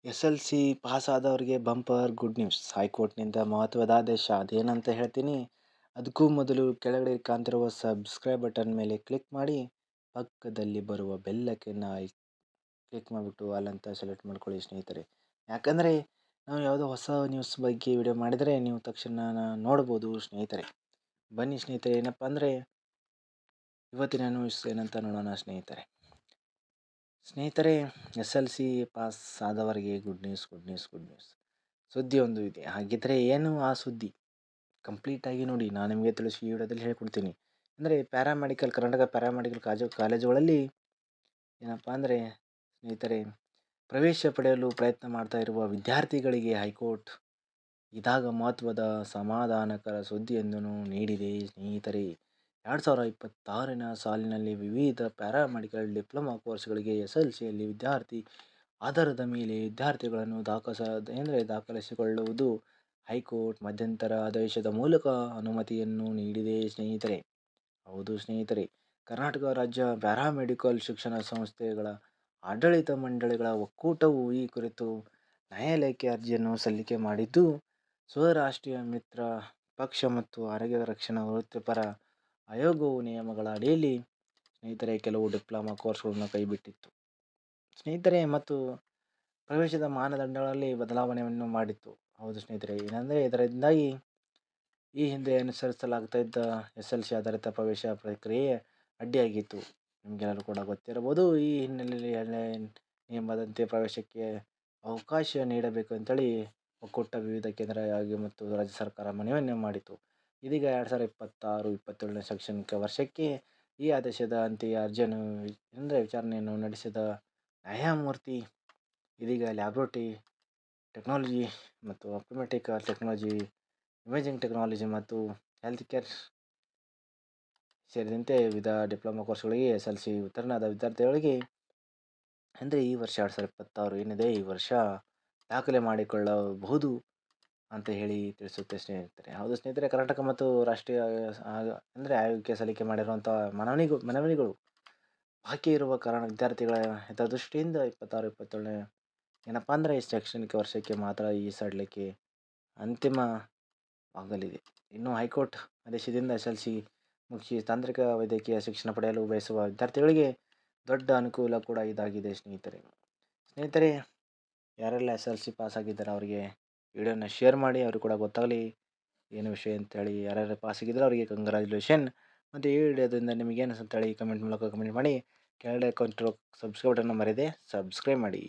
SLC pass ಆದವರಿಗೆ bumper good news. ಹೈಕೋರ್ಟ್‌ನಿಂದ ಮಹತ್ವದ ಆದೇಶ. ಅದೇನಂತ ಹೇಳ್ತೀನಿ. ಅದಕ್ಕೂ ಮೊದಲು ಕೆಳಗಡೆ ಕಾಣ್ತಿರುವ ಸಬ್ಸ್ಕ್ರೈಬ್ ಬಟನ್ ಮೇಲೆ ಕ್ಲಿಕ್ ಮಾಡಿ, ಪಕ್ಕದಲ್ಲಿ ಬರುವ ಬೆಲ್ ಐಕಾನ್ನ ಕ್ಲಿಕ್ ಮಾಡಿಬಿಟ್ಟು ಆಲ್ ಅಂತ ಸೆಲೆಕ್ಟ್ ಮಾಡ್ಕೊಳ್ಳಿ ಸ್ನೇಹಿತರೆ. ಯಾಕಂದರೆ ನಾವು ಯಾವುದೋ ಹೊಸ ನ್ಯೂಸ್ ಬಗ್ಗೆ ವಿಡಿಯೋ ಮಾಡಿದರೆ ನೀವು ತಕ್ಷಣ ನೋಡ್ಬೋದು ಸ್ನೇಹಿತರೆ. ಬನ್ನಿ ಸ್ನೇಹಿತರೆ, ಏನಪ್ಪ ಅಂದರೆ ಇವತ್ತಿನ ನ್ಯೂಸ್ ಏನಂತ ನೋಡೋಣ ಸ್ನೇಹಿತರೆ. SLC ಪಾಸ್ ಆದವರಿಗೆ good news, good news, good news. ಸುದ್ದಿ ಒಂದು ಇದೆ. ಹಾಗಿದ್ದರೆ ಏನು ಆ ಸುದ್ದಿ? ಕಂಪ್ಲೀಟಾಗಿ ನೋಡಿ, ನಾನು ನಿಮಗೆ ತಿಳಿಸಿ ಈ ವಿಡಿಯೋದಲ್ಲಿ ಹೇಳ್ಕೊಡ್ತೀನಿ. ಅಂದರೆ ಕರ್ನಾಟಕ ಪ್ಯಾರಾಮೆಡಿಕಲ್ ಕಾಲೇಜುಗಳಲ್ಲಿ ಏನಪ್ಪ ಅಂದರೆ ಸ್ನೇಹಿತರೆ, ಪ್ರವೇಶ ಪಡೆಯಲು ಪ್ರಯತ್ನ ಮಾಡ್ತಾ ಇರುವ ವಿದ್ಯಾರ್ಥಿಗಳಿಗೆ ಹೈಕೋರ್ಟ್ ಇದಾಗ ಮಹತ್ವದ ಸಮಾಧಾನಕರ ಸುದ್ದಿಯೊಂದನ್ನು ನೀಡಿದೆ ಸ್ನೇಹಿತರೆ. 2026ನೇ ಸಾಲಿನಲ್ಲಿ ವಿವಿಧ ಪ್ಯಾರಾಮೆಡಿಕಲ್ ಡಿಪ್ಲೊಮಾ ಕೋರ್ಸ್ಗಳಿಗೆ SLCಯಲ್ಲಿ ವಿದ್ಯಾರ್ಥಿ ಆಧಾರದ ಮೇಲೆ ವಿದ್ಯಾರ್ಥಿಗಳನ್ನು ದಾಖಲಿಸಿಕೊಳ್ಳುವುದು ಹೈಕೋರ್ಟ್ ಮಧ್ಯಂತರ ಆದೇಶದ ಮೂಲಕ ಅನುಮತಿಯನ್ನು ನೀಡಿದೆ ಸ್ನೇಹಿತರೆ. ಹೌದು ಸ್ನೇಹಿತರೆ, ಕರ್ನಾಟಕ ರಾಜ್ಯ ಪ್ಯಾರಾಮೆಡಿಕಲ್ ಶಿಕ್ಷಣ ಸಂಸ್ಥೆಗಳ ಆಡಳಿತ ಮಂಡಳಿಗಳ ಒಕ್ಕೂಟವು ಈ ಕುರಿತು ನ್ಯಾಯಾಲಯಕ್ಕೆ ಅರ್ಜಿಯನ್ನು ಸಲ್ಲಿಕೆ ಮಾಡಿದ್ದು, ಸ್ವರಾಷ್ಟ್ರೀಯ ಮಿತ್ರ ಪಕ್ಷ ಮತ್ತು ಆರೋಗ್ಯ ರಕ್ಷಣಾ ವೃತ್ತಿಪರ ಆಯೋಗವು ನಿಯಮಗಳ ಅಡಿಯಲ್ಲಿ ಸ್ನೇಹಿತರೆ ಕೆಲವು ಡಿಪ್ಲೊಮಾ ಕೋರ್ಸ್ಗಳನ್ನು ಕೈಬಿಟ್ಟಿತ್ತು ಸ್ನೇಹಿತರೆ, ಮತ್ತು ಪ್ರವೇಶದ ಮಾನದಂಡಗಳಲ್ಲಿ ಬದಲಾವಣೆಯನ್ನು ಮಾಡಿತ್ತು. ಹೌದು ಸ್ನೇಹಿತರೆ, ಏನಂದರೆ ಇದರಿಂದಾಗಿ ಈ ಹಿಂದೆ ಅನುಸರಿಸಲಾಗ್ತಾ ಇದ್ದ SLC ಆಧಾರಿತ ಪ್ರವೇಶ ಪ್ರಕ್ರಿಯೆ ಅಡ್ಡಿಯಾಗಿತ್ತು. ನಿಮಗೆಲ್ಲರೂ ಕೂಡ ಗೊತ್ತಿರಬಹುದು. ಈ ಹಿನ್ನೆಲೆಯಲ್ಲಿ ನಿಯಮದಂತೆ ಪ್ರವೇಶಕ್ಕೆ ಅವಕಾಶ ನೀಡಬೇಕು ಅಂತೇಳಿ ಒಕ್ಕೂಟ ವಿವಿಧ ಕೇಂದ್ರ ಮತ್ತು ರಾಜ್ಯ ಸರ್ಕಾರ ಮನವಿಯನ್ನು ಮಾಡಿತು. ಇದೀಗ 2026-27ನೇ ಶೈಕ್ಷಣಿಕ ವರ್ಷಕ್ಕೆ ಈ ಆದೇಶದ ಅಂತೆಯೇ ಅರ್ಜಿಯನ್ನು ವಿಚಾರಣೆಯನ್ನು ನಡೆಸಿದ ನ್ಯಾಯಮೂರ್ತಿ ಇದೀಗ ಲ್ಯಾಬ್ರೋಟರಿ ಟೆಕ್ನಾಲಜಿ ಮತ್ತು ಆಪ್ಟೋಮೆಟಿಕ್ ಟೆಕ್ನಾಲಜಿ, ಇಮೇಜಿಂಗ್ ಟೆಕ್ನಾಲಜಿ ಮತ್ತು ಹೆಲ್ತ್ ಕೇರ್ ಸೇರಿದಂತೆ ವಿವಿಧ ಡಿಪ್ಲೊಮಾ ಕೋರ್ಸ್ಗಳಿಗೆ SLC ಉತ್ತೀರ್ಣರಾದ ವಿದ್ಯಾರ್ಥಿಗಳಿಗೆ ಅಂದರೆ ಈ ವರ್ಷ 2026 ಏನಿದೆ, ಈ ವರ್ಷ ದಾಖಲೆ ಮಾಡಿಕೊಳ್ಳಬಹುದು ಅಂತ ಹೇಳಿ ತಿಳಿಸುತ್ತೆ ಸ್ನೇಹಿತರೆ. ಹೌದು ಸ್ನೇಹಿತರೆ, ಕರ್ನಾಟಕ ಮತ್ತು ರಾಷ್ಟ್ರೀಯ ಆಯೋಗಕ್ಕೆ ಸಲ್ಲಿಕೆ ಮಾಡಿರುವಂಥ ಮನವಿಗಳು ಬಾಕಿ ಇರುವ ಕಾರಣ ವಿದ್ಯಾರ್ಥಿಗಳ ಹಿತದೃಷ್ಟಿಯಿಂದ 26-27ನೇ ಏನಪ್ಪ ಅಂದರೆ ಶೈಕ್ಷಣಿಕ ವರ್ಷಕ್ಕೆ ಮಾತ್ರ ಈ ಸಡಿಲಿಕೆ ಅಂತಿಮವಾಗಲಿದೆ. ಇನ್ನು ಹೈಕೋರ್ಟ್ ಆದೇಶದಿಂದ SLC ಮುಗಿಸಿ ತಾಂತ್ರಿಕ ವೈದ್ಯಕೀಯ ಶಿಕ್ಷಣ ಪಡೆಯಲು ಬಯಸುವ ವಿದ್ಯಾರ್ಥಿಗಳಿಗೆ ದೊಡ್ಡ ಅನುಕೂಲ ಕೂಡ ಇದಾಗಿದೆ ಸ್ನೇಹಿತರೆ. ಯಾರೆಲ್ಲ SLC ಪಾಸ್ ಆಗಿದ್ದಾರೆ ಅವರಿಗೆ ವಿಡಿಯೋನ ಶೇರ್ ಮಾಡಿ, ಅವ್ರಿಗೆ ಕೂಡ ಗೊತ್ತಾಗಲಿ ಏನು ವಿಷಯ ಅಂತೇಳಿ. ಯಾರ್ಯಾರು ಪಾಸ್ ಆಗಿದ್ದಾರೆ ಅವರಿಗೆ ಕಂಗ್ರ್ಯಾಚುಲೇಷನ್. ಮತ್ತು ಈ ವಿಡಿಯೋದಿಂದ ನಿಮಗೇನು ಅಂತೇಳಿ ಕಮೆಂಟ್ ಮೂಲಕ ಕಮೆಂಟ್ ಮಾಡಿ. ಕೆಳಗಡೆ ಸಬ್ಸ್ಕ್ರೈಬ್ ಬಟನ್ನ ಮರೆಯದೆ ಸಬ್ಸ್ಕ್ರೈಬ್ ಮಾಡಿ.